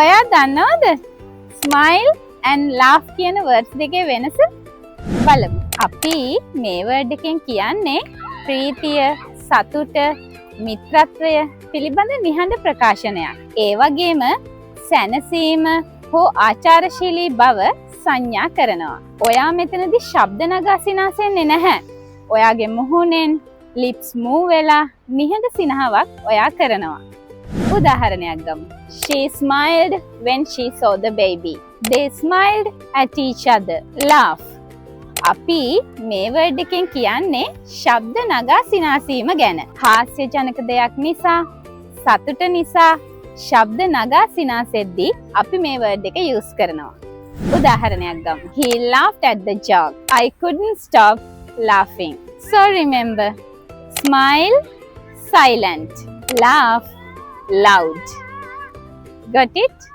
ඔයා දන්නවද? smile and laugh කියන words දෙකේ වෙනස? බලමු. අපි මේ word එකෙන් කියන්නේ ප්‍රීතිය, සතුට, මිත්‍රත්වය පිළිබඳ නිහඬ ප්‍රකාශනයක්. ඒ වගේම සැනසීම හෝ ආචාරශීලී බව සංඥා කරනවා. ඔයා මෙතනදී ශබ්ද නගා සිනාසෙන්නේ නැහැ. ඔයාගේ මුහුණෙන් lips move වෙලා නිහඬ සිනහවක් ඔයා කරනවා. උදාහරණයක් ගමු. She smiled when she saw the baby. They smiled at each other. Laugh. අපි මේ word එකෙන් කියන්නේ ශබ්ද නගා සිනාසීම ගැන. හාස්‍ය ජනක දෙයක් නිසා, සතුට නිසා ශබ්ද නගා සිනාසෙද්දී අපි මේ word එක use කරනවා. උදාහරණයක් ගමු. He laughed at the joke. I couldn't stop laughing. So remember, smile silent, laugh loud. Got it?